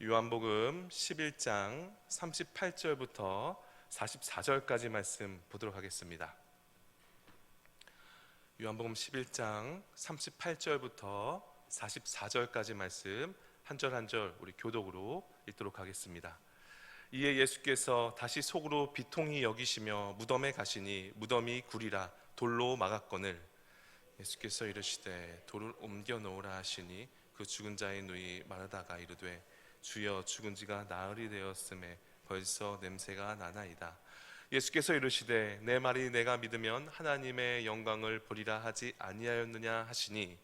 요한복음 11장 38절부터 44절까지 말씀 보도록 하겠습니다. 요한복음 11장 38절부터 44절까지 말씀 한 절 한 절 우리 교독으로 읽도록 하겠습니다. 이에 예수께서 다시 속으로 비통히 여기시며 무덤에 가시니 무덤이 굴이라 돌로 막았거늘 예수께서 이르시되 돌을 옮겨 놓으라 하시니 그 죽은 자의 누이 마르다가 이르되 주여 죽은 지가 나흘이 되었음에 벌써 냄새가 나나이다. 예수께서 이르시되 내 말이 내가 믿으면 하나님의 영광을 보리라 하지 아니하였느냐 하시니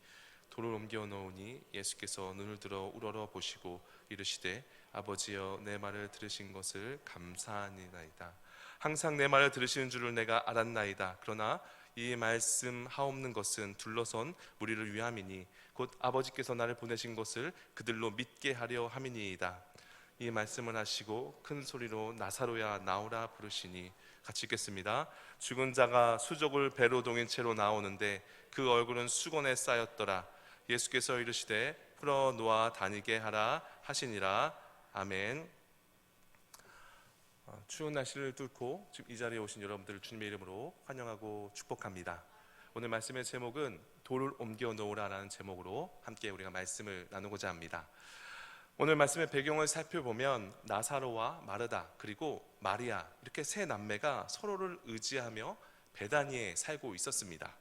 돌을 옮겨 놓으니 예수께서 눈을 들어 우러러 보시고 이르시되 아버지여 내 말을 들으신 것을 감사하니이다. 항상 내 말을 들으시는 줄을 내가 알았나이다. 그러나 이 말씀 하옵는 것은 둘러선 무리를 위함이니 곧 아버지께서 나를 보내신 것을 그들로 믿게 하려 함이니이다. 이 말씀을 하시고 큰 소리로 나사로야 나오라 부르시니 같이 읽겠습니다. 죽은 자가 수족을 배로 동인 채로 나오는데 그 얼굴은 수건에 쌓였더라. 예수께서 이르시되 풀어 놓아 다니게 하라 하시니라. 아멘. 추운 날씨를 뚫고 지금 이 자리에 오신 여러분들을 주님의 이름으로 환영하고 축복합니다. 오늘 말씀의 제목은 돌을 옮겨 놓으라라는 제목으로 함께 우리가 말씀을 나누고자 합니다. 오늘 말씀의 배경을 살펴보면 나사로와 마르다 그리고 마리아 이렇게 세 남매가 서로를 의지하며 베다니에 살고 있었습니다.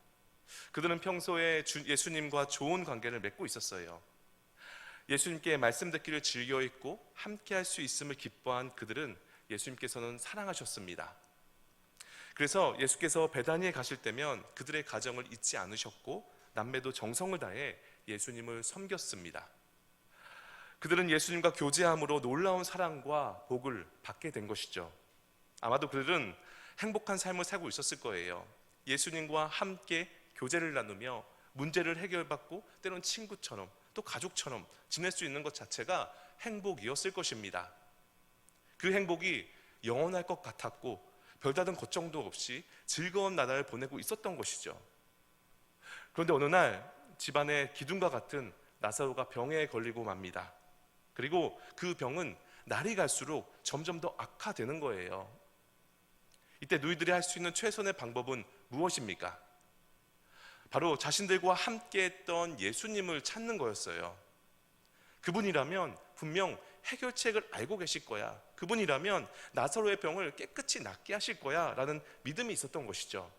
그들은 평소에 예수님과 좋은 관계를 맺고 있었어요. 예수님께 말씀 듣기를 즐겨 있고 함께 할 수 있음을 기뻐한 그들은 예수님께서는 사랑하셨습니다. 그래서 예수께서 베다니에 가실 때면 그들의 가정을 잊지 않으셨고 남매도 정성을 다해 예수님을 섬겼습니다. 그들은 예수님과 교제함으로 놀라운 사랑과 복을 받게 된 것이죠. 아마도 그들은 행복한 삶을 살고 있었을 거예요. 예수님과 함께 교제를 나누며 문제를 해결받고 때론 친구처럼 또 가족처럼 지낼 수 있는 것 자체가 행복이었을 것입니다. 그 행복이 영원할 것 같았고 별다른 걱정도 없이 즐거운 나날을 보내고 있었던 것이죠. 그런데 어느 날 집안에 기둥과 같은 나사로가 병에 걸리고 맙니다. 그리고 그 병은 날이 갈수록 점점 더 악화되는 거예요. 이때 누이들이 할 수 있는 최선의 방법은 무엇입니까? 바로 자신들과 함께 했던 예수님을 찾는 거였어요. 그분이라면 분명 해결책을 알고 계실 거야. 그분이라면 나사로의 병을 깨끗이 낫게 하실 거야 라는 믿음이 있었던 것이죠.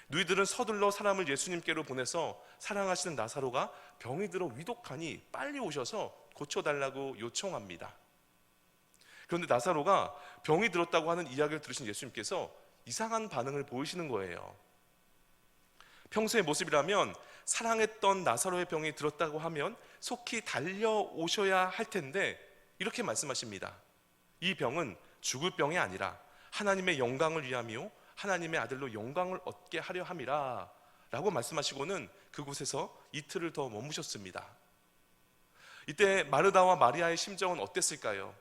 누이들은 서둘러 사람을 예수님께로 보내서 사랑하시는 나사로가 병이 들어 위독하니 빨리 오셔서 고쳐달라고 요청합니다. 그런데 나사로가 병이 들었다고 하는 이야기를 들으신 예수님께서 이상한 반응을 보이시는 거예요. 평소의 모습이라면 사랑했던 나사로의 병이 들었다고 하면 속히 달려오셔야 할 텐데 이렇게 말씀하십니다. 이 병은 죽을 병이 아니라 하나님의 영광을 위함이요 하나님의 아들로 영광을 얻게 하려 함이라 라고 말씀하시고는 그곳에서 이틀을 더 머무셨습니다. 이때 마르다와 마리아의 심정은 어땠을까요?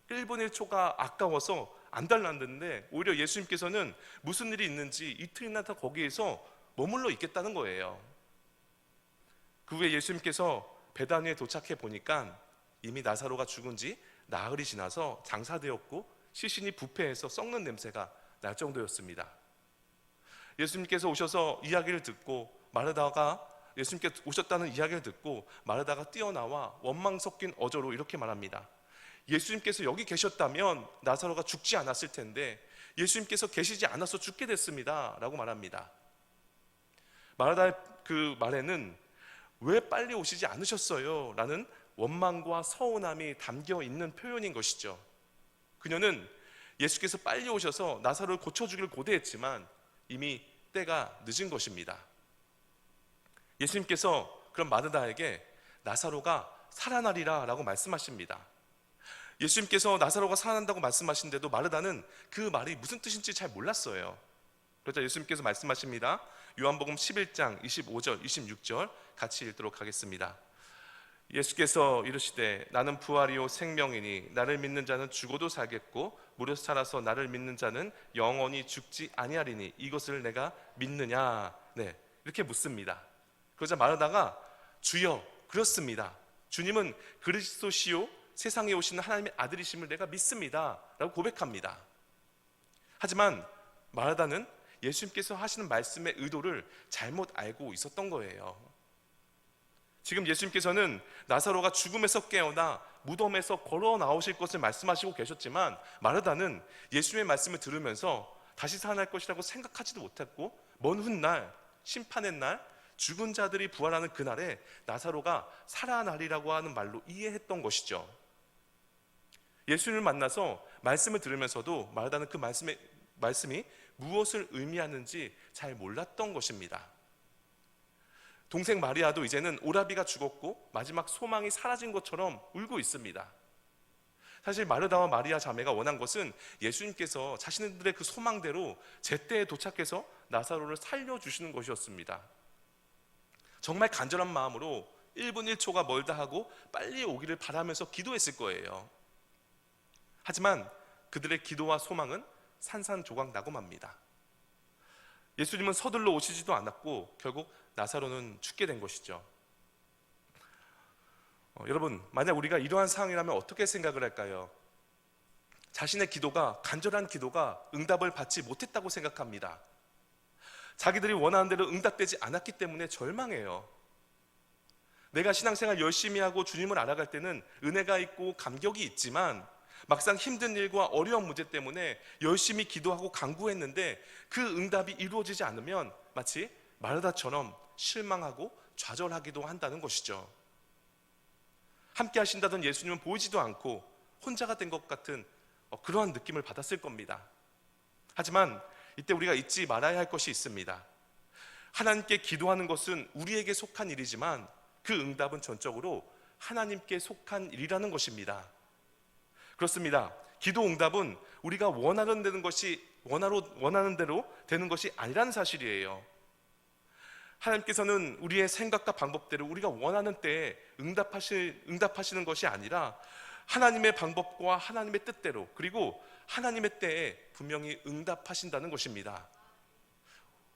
1분 1초가 아까워서 안 달랐는데 오히려 예수님께서는 무슨 일이 있는지 이틀이나 더 거기에서 머물러 있겠다는 거예요. 그 후에 예수님께서 베다니에 도착해 보니까 이미 나사로가 죽은 지 나흘이 지나서 장사되었고 시신이 부패해서 썩는 냄새가 날 정도였습니다. 예수님께서 오셔서 이야기를 듣고 마르다가 예수님께 오셨다는 이야기를 듣고 마르다가 뛰어나와 원망 섞인 어조로 이렇게 말합니다. 예수님께서 여기 계셨다면 나사로가 죽지 않았을 텐데 예수님께서 계시지 않아서 죽게 됐습니다 라고 말합니다. 마르다의 그 말에는 왜 빨리 오시지 않으셨어요? 라는 원망과 서운함이 담겨 있는 표현인 것이죠. 그녀는 예수께서 빨리 오셔서 나사로를 고쳐주기를 고대했지만 이미 때가 늦은 것입니다. 예수님께서 그럼 마르다에게 나사로가 살아나리라 라고 말씀하십니다. 예수님께서 나사로가 살아난다고 말씀하신데도 마르다는 그 말이 무슨 뜻인지 잘 몰랐어요. 그러자 예수님께서 말씀하십니다. 요한복음 11장 25절 26절 같이 읽도록 하겠습니다. 예수께서 이르시되 나는 부활이요 생명이니 나를 믿는 자는 죽어도 살겠고 무릇 살아서 나를 믿는 자는 영원히 죽지 아니하리니 이것을 내가 믿느냐? 네, 이렇게 묻습니다. 그러자 마르다가 주여 그렇습니다. 주님은 그리스도시요 세상에 오시는 하나님의 아들이심을 내가 믿습니다 라고 고백합니다. 하지만 마르다는 예수님께서 하시는 말씀의 의도를 잘못 알고 있었던 거예요. 지금 예수님께서는 나사로가 죽음에서 깨어나 무덤에서 걸어 나오실 것을 말씀하시고 계셨지만 마르다는 예수님의 말씀을 들으면서 다시 살아날 것이라고 생각하지도 못했고, 먼 훗날 심판의 날 죽은 자들이 부활하는 그날에 나사로가 살아나리라고 하는 말로 이해했던 것이죠. 예수님을 만나서 말씀을 들으면서도 마르다는 그 말씀이 무엇을 의미하는지 잘 몰랐던 것입니다. 동생 마리아도 이제는 오라비가 죽었고 마지막 소망이 사라진 것처럼 울고 있습니다. 사실 마르다와 마리아 자매가 원한 것은 예수님께서 자신들의 그 소망대로 제때에 도착해서 나사로를 살려주시는 것이었습니다. 정말 간절한 마음으로 1분 1초가 멀다 하고 빨리 오기를 바라면서 기도했을 거예요. 하지만 그들의 기도와 소망은 산산조각 나고 맙니다. 예수님은 서둘러 오시지도 않았고 결국 나사로는 죽게 된 것이죠. 여러분, 만약 우리가 이러한 상황이라면 어떻게 생각을 할까요? 자신의 기도가, 간절한 기도가 응답을 받지 못했다고 생각합니다. 자기들이 원하는 대로 응답되지 않았기 때문에 절망해요. 내가 신앙생활 열심히 하고 주님을 알아갈 때는 은혜가 있고 감격이 있지만 막상 힘든 일과 어려운 문제 때문에 열심히 기도하고 간구했는데 그 응답이 이루어지지 않으면 마치 마르다처럼 실망하고 좌절하기도 한다는 것이죠. 함께 하신다던 예수님은 보이지도 않고 혼자가 된 것 같은 그러한 느낌을 받았을 겁니다. 하지만 이때 우리가 잊지 말아야 할 것이 있습니다. 하나님께 기도하는 것은 우리에게 속한 일이지만 그 응답은 전적으로 하나님께 속한 일이라는 것입니다. 그렇습니다. 기도 응답은 우리가 원하는 대로 되는 것이 아니라는 사실이에요. 하나님께서는 우리의 생각과 방법대로 우리가 원하는 때에 응답하시는 것이 아니라 하나님의 방법과 하나님의 뜻대로, 그리고 하나님의 때에 분명히 응답하신다는 것입니다.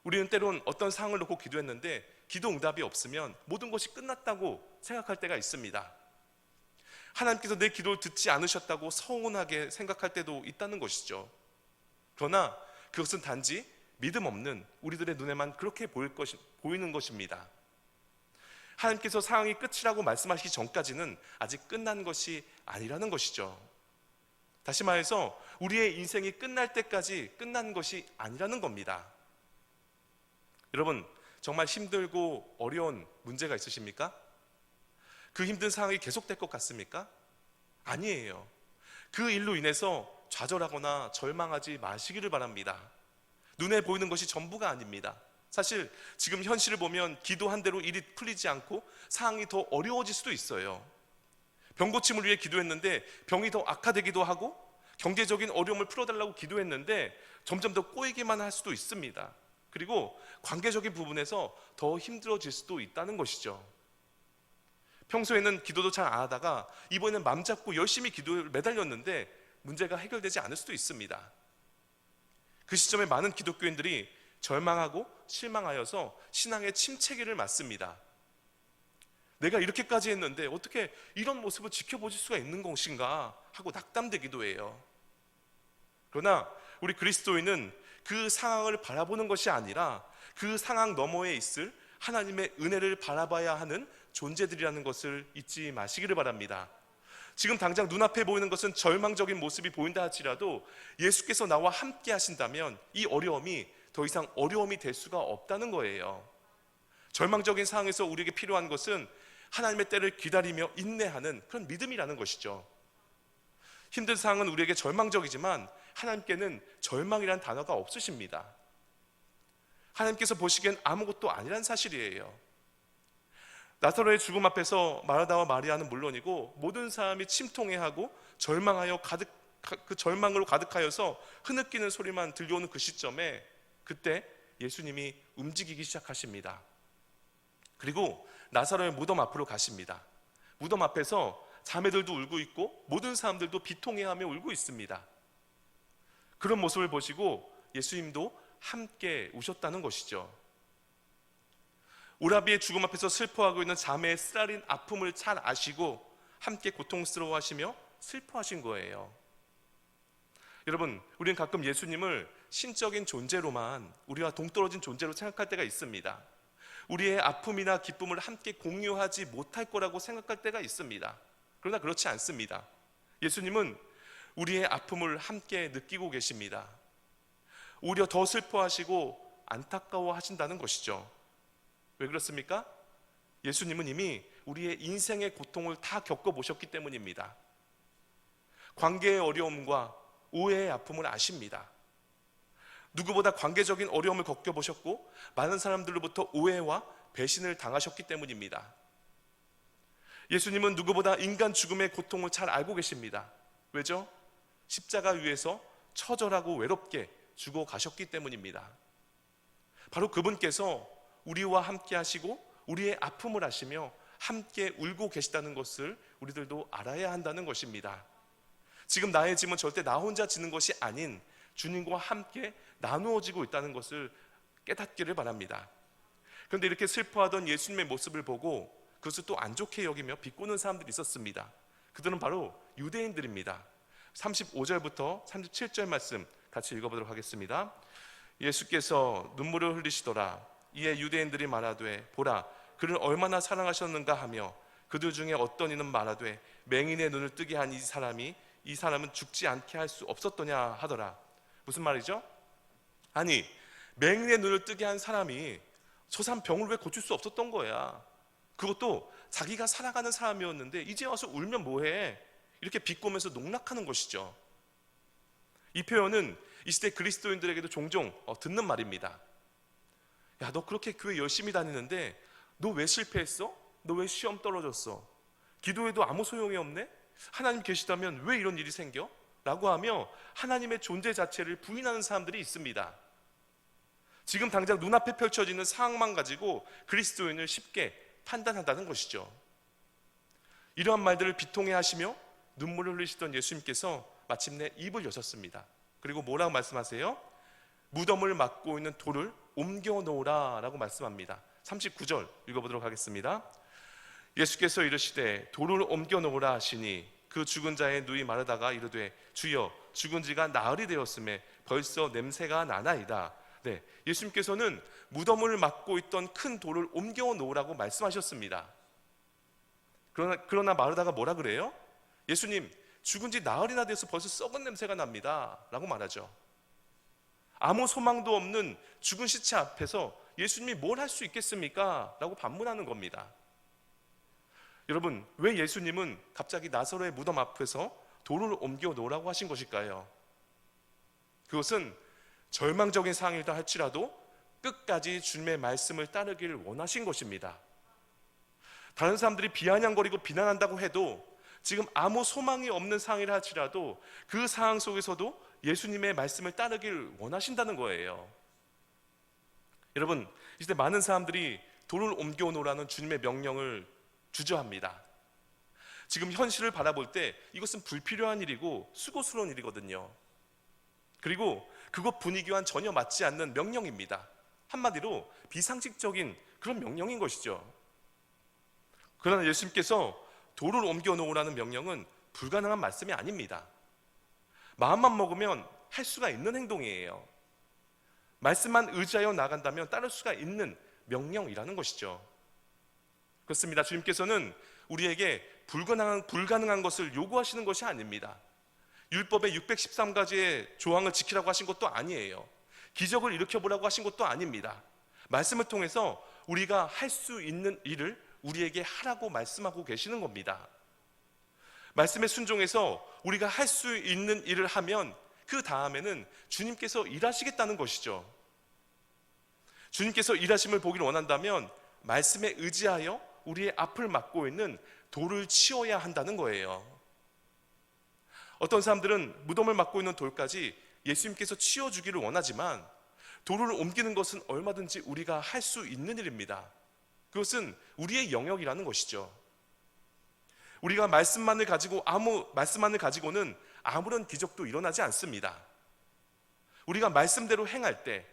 우리는 때론 어떤 상황을 놓고 기도했는데 기도 응답이 없으면 모든 것이 끝났다고 생각할 때가 있습니다. 하나님께서 내 기도를 듣지 않으셨다고 서운하게 생각할 때도 있다는 것이죠. 그러나 그것은 단지 믿음 없는 우리들의 눈에만 그렇게 보이는 것입니다. 하나님께서 상황이 끝이라고 말씀하시기 전까지는 아직 끝난 것이 아니라는 것이죠. 다시 말해서 우리의 인생이 끝날 때까지 끝난 것이 아니라는 겁니다. 여러분, 정말 힘들고 어려운 문제가 있으십니까? 그 힘든 상황이 계속될 것 같습니까? 아니에요. 그 일로 인해서 좌절하거나 절망하지 마시기를 바랍니다. 눈에 보이는 것이 전부가 아닙니다. 사실 지금 현실을 보면 기도한 대로 일이 풀리지 않고 상황이 더 어려워질 수도 있어요. 병 고침을 위해 기도했는데 병이 더 악화되기도 하고, 경제적인 어려움을 풀어달라고 기도했는데 점점 더 꼬이기만 할 수도 있습니다. 그리고 관계적인 부분에서 더 힘들어질 수도 있다는 것이죠. 평소에는 기도도 잘 안 하다가 이번에는 맘 잡고 열심히 기도에 매달렸는데 문제가 해결되지 않을 수도 있습니다. 그 시점에 많은 기독교인들이 절망하고 실망하여서 신앙의 침체기를 맞습니다. 내가 이렇게까지 했는데 어떻게 이런 모습을 지켜보실 수가 있는 것인가 하고 낙담되기도 해요. 그러나 우리 그리스도인은 그 상황을 바라보는 것이 아니라 그 상황 너머에 있을 하나님의 은혜를 바라봐야 하는 존재들이라는 것을 잊지 마시기를 바랍니다. 지금 당장 눈앞에 보이는 것은 절망적인 모습이 보인다 할지라도 예수께서 나와 함께 하신다면 이 어려움이 더 이상 어려움이 될 수가 없다는 거예요. 절망적인 상황에서 우리에게 필요한 것은 하나님의 때를 기다리며 인내하는 그런 믿음이라는 것이죠. 힘든 상황은 우리에게 절망적이지만 하나님께는 절망이란 단어가 없으십니다. 하나님께서 보시기엔 아무것도 아니란 사실이에요. 나사로의 죽음 앞에서 마르다와 마리아는 물론이고 모든 사람이 침통해하고 절망하여 그 절망으로 가득하여서 흐느끼는 소리만 들려오는 그 시점에 그때 예수님이 움직이기 시작하십니다. 그리고 나사로의 무덤 앞으로 가십니다. 무덤 앞에서 자매들도 울고 있고 모든 사람들도 비통해하며 울고 있습니다. 그런 모습을 보시고 예수님도 함께 우셨다는 것이죠. 오라비의 죽음 앞에서 슬퍼하고 있는 자매의 쓰라린 아픔을 잘 아시고 함께 고통스러워하시며 슬퍼하신 거예요. 여러분, 우리는 가끔 예수님을 신적인 존재로만, 우리와 동떨어진 존재로 생각할 때가 있습니다. 우리의 아픔이나 기쁨을 함께 공유하지 못할 거라고 생각할 때가 있습니다. 그러나 그렇지 않습니다. 예수님은 우리의 아픔을 함께 느끼고 계십니다. 오히려 더 슬퍼하시고 안타까워 하신다는 것이죠. 왜 그렇습니까? 예수님은 이미 우리의 인생의 고통을 다 겪어보셨기 때문입니다. 관계의 어려움과 오해의 아픔을 아십니다. 누구보다 관계적인 어려움을 겪어보셨고 많은 사람들로부터 오해와 배신을 당하셨기 때문입니다. 예수님은 누구보다 인간 죽음의 고통을 잘 알고 계십니다. 왜죠? 십자가 위에서 처절하고 외롭게 죽어 가셨기 때문입니다. 바로 그분께서 우리와 함께 하시고 우리의 아픔을 아시며 함께 울고 계시다는 것을 우리들도 알아야 한다는 것입니다. 지금 나의 짐은 절대 나 혼자 지는 것이 아닌 주님과 함께 나누어지고 있다는 것을 깨닫기를 바랍니다. 그런데 이렇게 슬퍼하던 예수님의 모습을 보고 그것을 또 안 좋게 여기며 비꼬는 사람들이 있었습니다. 그들은 바로 유대인들입니다. 35절부터 37절 말씀 같이 읽어보도록 하겠습니다. 예수께서 눈물을 흘리시더라. 이에 유대인들이 말하되 보라 그를 얼마나 사랑하셨는가 하며 그들 중에 어떤 이는 말하되 맹인의 눈을 뜨게 한 이 사람은 죽지 않게 할 수 없었더냐 하더라. 무슨 말이죠? 아니 맹인의 눈을 뜨게 한 사람이 저 사람 병을 왜 고칠 수 없었던 거야. 그것도 자기가 살아가는 사람이었는데 이제 와서 울면 뭐해. 이렇게 비꼬면서 농락하는 것이죠. 이 표현은 이 시대 그리스도인들에게도 종종 듣는 말입니다. 야, 너 그렇게 교회 열심히 다니는데 너 왜 실패했어? 너 왜 시험 떨어졌어? 기도해도 아무 소용이 없네? 하나님 계시다면 왜 이런 일이 생겨? 라고 하며 하나님의 존재 자체를 부인하는 사람들이 있습니다. 지금 당장 눈앞에 펼쳐지는 상황만 가지고 그리스도인을 쉽게 판단한다는 것이죠. 이러한 말들을 비통해 하시며 눈물을 흘리시던 예수님께서 마침내 입을 여셨습니다. 그리고 뭐라고 말씀하세요? 무덤을 막고 있는 돌을 옮겨 놓으라 라고 말씀합니다. 39절 읽어보도록 하겠습니다. 예수께서 이르시되 돌을 옮겨 놓으라 하시니 그 죽은 자의 누이 마르다가 이르되 주여 죽은 지가 나흘이 되었음에 벌써 냄새가 나나이다. 네, 예수님께서는 무덤을 막고 있던 큰 돌을 옮겨 놓으라고 말씀하셨습니다. 그러나 마르다가 뭐라 그래요? 예수님 죽은 지 나흘이나 돼서 벌써 썩은 냄새가 납니다 라고 말하죠. 아무 소망도 없는 죽은 시체 앞에서 예수님이 뭘 할 수 있겠습니까? 라고 반문하는 겁니다. 여러분, 왜 예수님은 갑자기 나사로의 무덤 앞에서 돌을 옮겨 놓으라고 하신 것일까요? 그것은 절망적인 상황이다 할지라도 끝까지 주님의 말씀을 따르기를 원하신 것입니다. 다른 사람들이 비아냥거리고 비난한다고 해도 지금 아무 소망이 없는 상황이라 할지라도 그 상황 속에서도 예수님의 말씀을 따르기를 원하신다는 거예요. 여러분, 이제 많은 사람들이 돌을 옮겨 놓으라는 주님의 명령을 주저합니다. 지금 현실을 바라볼 때 이것은 불필요한 일이고 수고스러운 일이거든요. 그리고 그것 분위기와는 전혀 맞지 않는 명령입니다. 한마디로 비상식적인 그런 명령인 것이죠. 그러나 예수님께서 돌을 옮겨 놓으라는 명령은 불가능한 말씀이 아닙니다. 마음만 먹으면 할 수가 있는 행동이에요. 말씀만 의지하여 나간다면 따를 수가 있는 명령이라는 것이죠. 그렇습니다. 주님께서는 우리에게 불가능한 것을 요구하시는 것이 아닙니다. 율법의 613가지의 조항을 지키라고 하신 것도 아니에요. 기적을 일으켜보라고 하신 것도 아닙니다. 말씀을 통해서 우리가 할 수 있는 일을 우리에게 하라고 말씀하고 계시는 겁니다. 말씀에 순종해서 우리가 할 수 있는 일을 하면 그 다음에는 주님께서 일하시겠다는 것이죠. 주님께서 일하심을 보기를 원한다면 말씀에 의지하여 우리의 앞을 막고 있는 돌을 치워야 한다는 거예요. 어떤 사람들은 무덤을 막고 있는 돌까지 예수님께서 치워주기를 원하지만 돌을 옮기는 것은 얼마든지 우리가 할 수 있는 일입니다. 그것은 우리의 영역이라는 것이죠. 우리가 말씀만을 가지고는 아무런 기적도 일어나지 않습니다. 우리가 말씀대로 행할 때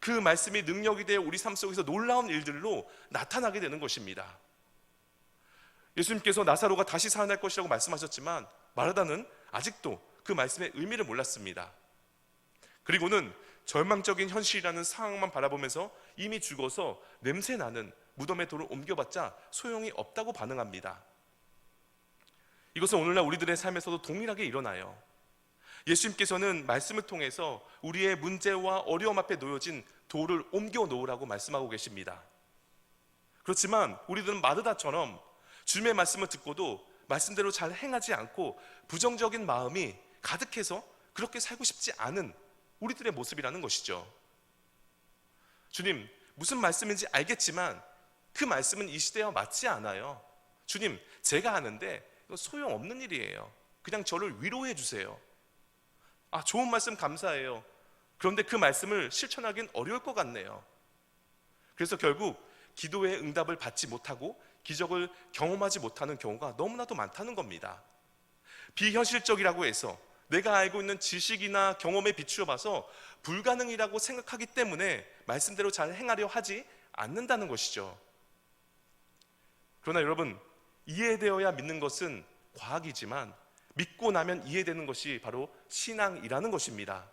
그 말씀이 능력이 되어 우리 삶 속에서 놀라운 일들로 나타나게 되는 것입니다. 예수님께서 나사로가 다시 살아날 것이라고 말씀하셨지만 마르다는 아직도 그 말씀의 의미를 몰랐습니다. 그리고는 절망적인 현실이라는 상황만 바라보면서 이미 죽어서 냄새나는 무덤의 돌을 옮겨봤자 소용이 없다고 반응합니다. 이것은 오늘날 우리들의 삶에서도 동일하게 일어나요. 예수님께서는 말씀을 통해서 우리의 문제와 어려움 앞에 놓여진 돌을 옮겨 놓으라고 말씀하고 계십니다. 그렇지만 우리들은 마르다처럼 주님의 말씀을 듣고도 말씀대로 잘 행하지 않고 부정적인 마음이 가득해서 그렇게 살고 싶지 않은 우리들의 모습이라는 것이죠. 주님, 무슨 말씀인지 알겠지만 그 말씀은 이 시대와 맞지 않아요. 주님, 제가 아는데 이거 소용없는 일이에요. 그냥 저를 위로해 주세요. 좋은 말씀 감사해요. 그런데 그 말씀을 실천하기는 어려울 것 같네요. 그래서 결국 기도의 응답을 받지 못하고 기적을 경험하지 못하는 경우가 너무나도 많다는 겁니다. 비현실적이라고 해서 내가 알고 있는 지식이나 경험에 비추어 봐서 불가능이라고 생각하기 때문에 말씀대로 잘 행하려 하지 않는다는 것이죠. 그러나 여러분, 이해되어야 믿는 것은 과학이지만 믿고 나면 이해되는 것이 바로 신앙이라는 것입니다.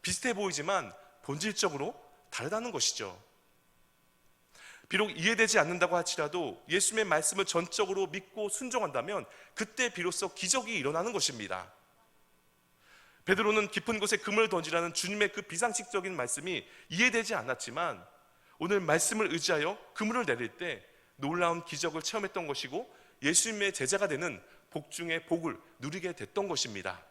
비슷해 보이지만 본질적으로 다르다는 것이죠. 비록 이해되지 않는다고 할지라도 예수님의 말씀을 전적으로 믿고 순종한다면 그때 비로소 기적이 일어나는 것입니다. 베드로는 깊은 곳에 그물을 던지라는 주님의 그 비상식적인 말씀이 이해되지 않았지만 오늘 말씀을 의지하여 그물을 내릴 때 놀라운 기적을 체험했던 것이고 예수님의 제자가 되는 복 중에 복을 누리게 됐던 것입니다.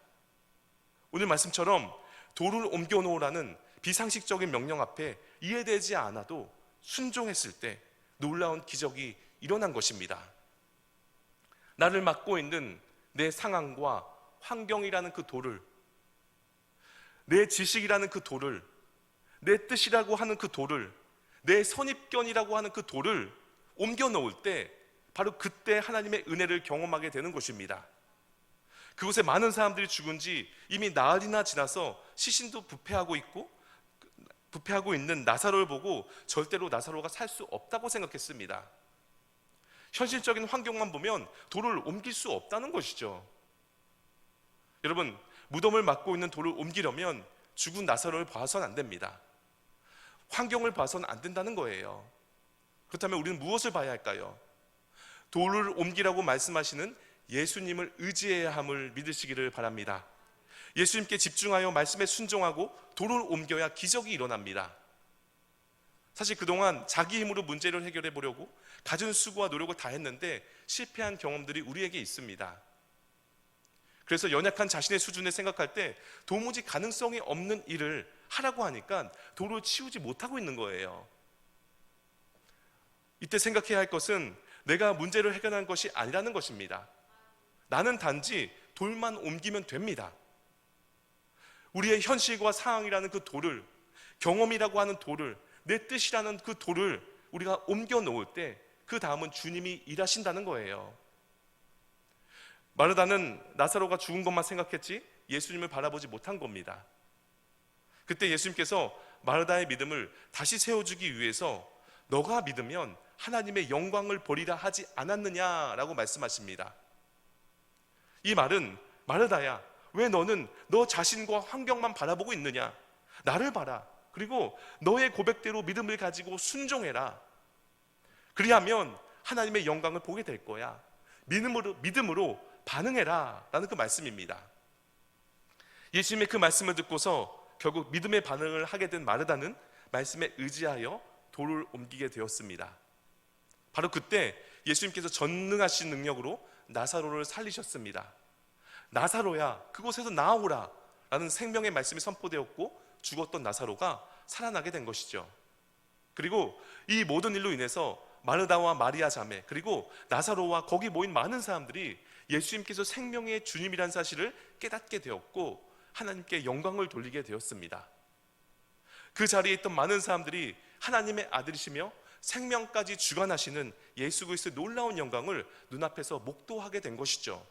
오늘 말씀처럼 돌을 옮겨 놓으라는 비상식적인 명령 앞에 이해되지 않아도 순종했을 때 놀라운 기적이 일어난 것입니다. 나를 막고 있는 내 상황과 환경이라는 그 돌을, 내 지식이라는 그 돌을, 내 뜻이라고 하는 그 돌을, 내 선입견이라고 하는 그 돌을 옮겨 놓을 때 바로 그때 하나님의 은혜를 경험하게 되는 것입니다. 그곳에 많은 사람들이 죽은 지 이미 나흘이나 지나서 시신도 부패하고 있는 나사로를 보고 절대로 나사로가 살 수 없다고 생각했습니다. 현실적인 환경만 보면 돌을 옮길 수 없다는 것이죠. 여러분, 무덤을 막고 있는 돌을 옮기려면 죽은 나사로를 봐서는 안 됩니다. 환경을 봐서는 안 된다는 거예요. 그렇다면 우리는 무엇을 봐야 할까요? 돌을 옮기라고 말씀하시는 예수님을 의지해야 함을 믿으시기를 바랍니다. 예수님께 집중하여 말씀에 순종하고 돌을 옮겨야 기적이 일어납니다. 사실 그동안 자기 힘으로 문제를 해결해 보려고 갖은 수고와 노력을 다 했는데 실패한 경험들이 우리에게 있습니다. 그래서 연약한 자신의 수준을 생각할 때 도무지 가능성이 없는 일을 하라고 하니까 돌을 치우지 못하고 있는 거예요. 이때 생각해야 할 것은 내가 문제를 해결하는 것이 아니라는 것입니다. 나는 단지 돌만 옮기면 됩니다. 우리의 현실과 상황이라는 그 돌을, 경험이라고 하는 돌을, 내 뜻이라는 그 돌을 우리가 옮겨 놓을 때 그 다음은 주님이 일하신다는 거예요. 마르다는 나사로가 죽은 것만 생각했지 예수님을 바라보지 못한 겁니다. 그때 예수님께서 마르다의 믿음을 다시 세워주기 위해서 너가 믿으면 하나님의 영광을 보리라 하지 않았느냐라고 말씀하십니다. 이 말은 마르다야, 왜 너는 너 자신과 환경만 바라보고 있느냐? 나를 봐라. 그리고 너의 고백대로 믿음을 가지고 순종해라. 그리하면 하나님의 영광을 보게 될 거야. 믿음으로 반응해라 라는 그 말씀입니다. 예수님의 그 말씀을 듣고서 결국 믿음의 반응을 하게 된 마르다는 말씀에 의지하여 돌을 옮기게 되었습니다. 바로 그때 예수님께서 전능하신 능력으로 나사로를 살리셨습니다. 나사로야, 그곳에서 나오라 라는 생명의 말씀이 선포되었고 죽었던 나사로가 살아나게 된 것이죠. 그리고 이 모든 일로 인해서 마르다와 마리아 자매, 그리고 나사로와 거기 모인 많은 사람들이 예수님께서 생명의 주님이라는 사실을 깨닫게 되었고 하나님께 영광을 돌리게 되었습니다. 그 자리에 있던 많은 사람들이 하나님의 아들이시며 생명까지 주관하시는 예수 그리스도의 놀라운 영광을 눈앞에서 목도하게 된 것이죠.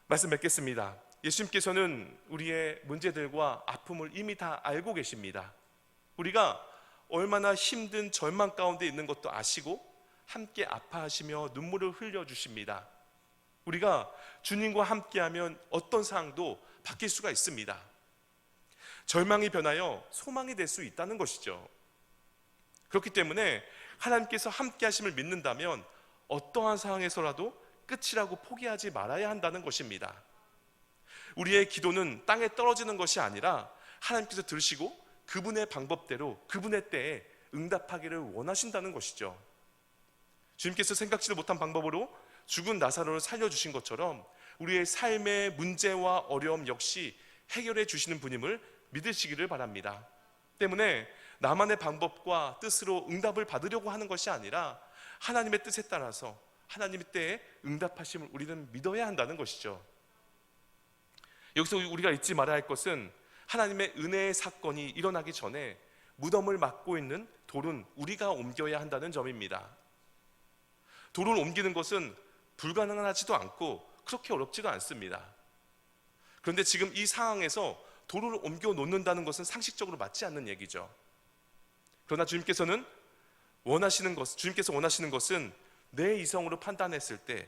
말씀 맺겠습니다. 예수님께서는 우리의 문제들과 아픔을 이미 다 알고 계십니다. 우리가 얼마나 힘든 절망 가운데 있는 것도 아시고 함께 아파하시며 눈물을 흘려주십니다. 우리가 주님과 함께하면 어떤 상황도 바뀔 수가 있습니다. 절망이 변하여 소망이 될 수 있다는 것이죠. 그렇기 때문에 하나님께서 함께 하심을 믿는다면 어떠한 상황에서라도 끝이라고 포기하지 말아야 한다는 것입니다. 우리의 기도는 땅에 떨어지는 것이 아니라 하나님께서 들으시고 그분의 방법대로 그분의 때에 응답하기를 원하신다는 것이죠. 주님께서 생각지도 못한 방법으로 죽은 나사로를 살려주신 것처럼 우리의 삶의 문제와 어려움 역시 해결해 주시는 분임을 믿으시기를 바랍니다. 때문에 나만의 방법과 뜻으로 응답을 받으려고 하는 것이 아니라 하나님의 뜻에 따라서 하나님의 때에 응답하심을 우리는 믿어야 한다는 것이죠. 여기서 우리가 잊지 말아야 할 것은 하나님의 은혜의 사건이 일어나기 전에 무덤을 막고 있는 돌은 우리가 옮겨야 한다는 점입니다. 돌을 옮기는 것은 불가능하지도 않고 그렇게 어렵지도 않습니다. 그런데 지금 이 상황에서 돌을 옮겨 놓는다는 것은 상식적으로 맞지 않는 얘기죠. 그러나 주님께서 원하시는 것은 내 이성으로 판단했을 때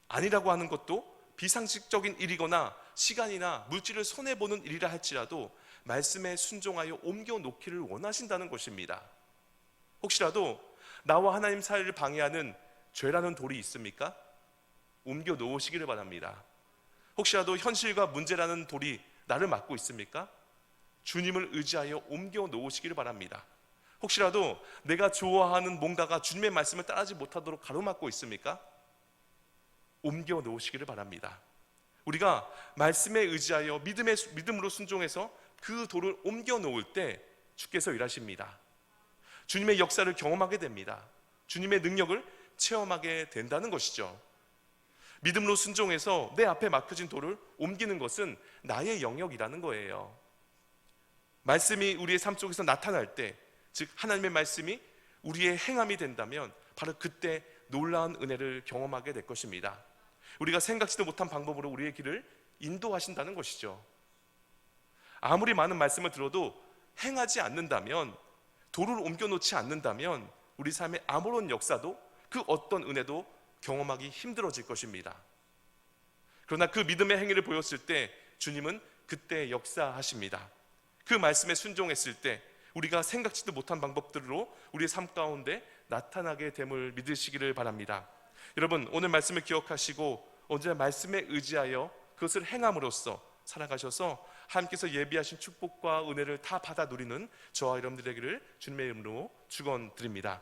아니라고 하는 것도 비상식적인 일이거나 시간이나 물질을 손해보는 일이라 할지라도 말씀에 순종하여 옮겨 놓기를 원하신다는 것입니다. 혹시라도 나와 하나님 사이를 방해하는 죄라는 돌이 있습니까? 옮겨 놓으시기를 바랍니다. 혹시라도 현실과 문제라는 돌이 나를 막고 있습니까? 주님을 의지하여 옮겨 놓으시기를 바랍니다. 혹시라도 내가 좋아하는 뭔가가 주님의 말씀을 따르지 못하도록 가로막고 있습니까? 옮겨 놓으시기를 바랍니다. 우리가 말씀에 의지하여 믿음으로 순종해서 그 돌을 옮겨 놓을 때 주께서 일하십니다. 주님의 역사를 경험하게 됩니다. 주님의 능력을 체험하게 된다는 것이죠. 믿음으로 순종해서 내 앞에 막혀진 돌을 옮기는 것은 나의 영역이라는 거예요. 말씀이 우리의 삶 속에서 나타날 때, 즉 하나님의 말씀이 우리의 행함이 된다면 바로 그때 놀라운 은혜를 경험하게 될 것입니다. 우리가 생각지도 못한 방법으로 우리의 길을 인도하신다는 것이죠. 아무리 많은 말씀을 들어도 행하지 않는다면, 돌을 옮겨놓지 않는다면 우리 삶의 아무런 역사도 그 어떤 은혜도 경험하기 힘들어질 것입니다. 그러나 그 믿음의 행위를 보였을 때 주님은 그때 역사하십니다. 그 말씀에 순종했을 때 우리가 생각지도 못한 방법들로 우리의 삶 가운데 나타나게 됨을 믿으시기를 바랍니다. 여러분, 오늘 말씀을 기억하시고 언제나 말씀에 의지하여 그것을 행함으로써 살아가셔서 하나님께서 예비하신 축복과 은혜를 다 받아 누리는 저와 여러분들 되기를 주님의 이름으로 축원드립니다.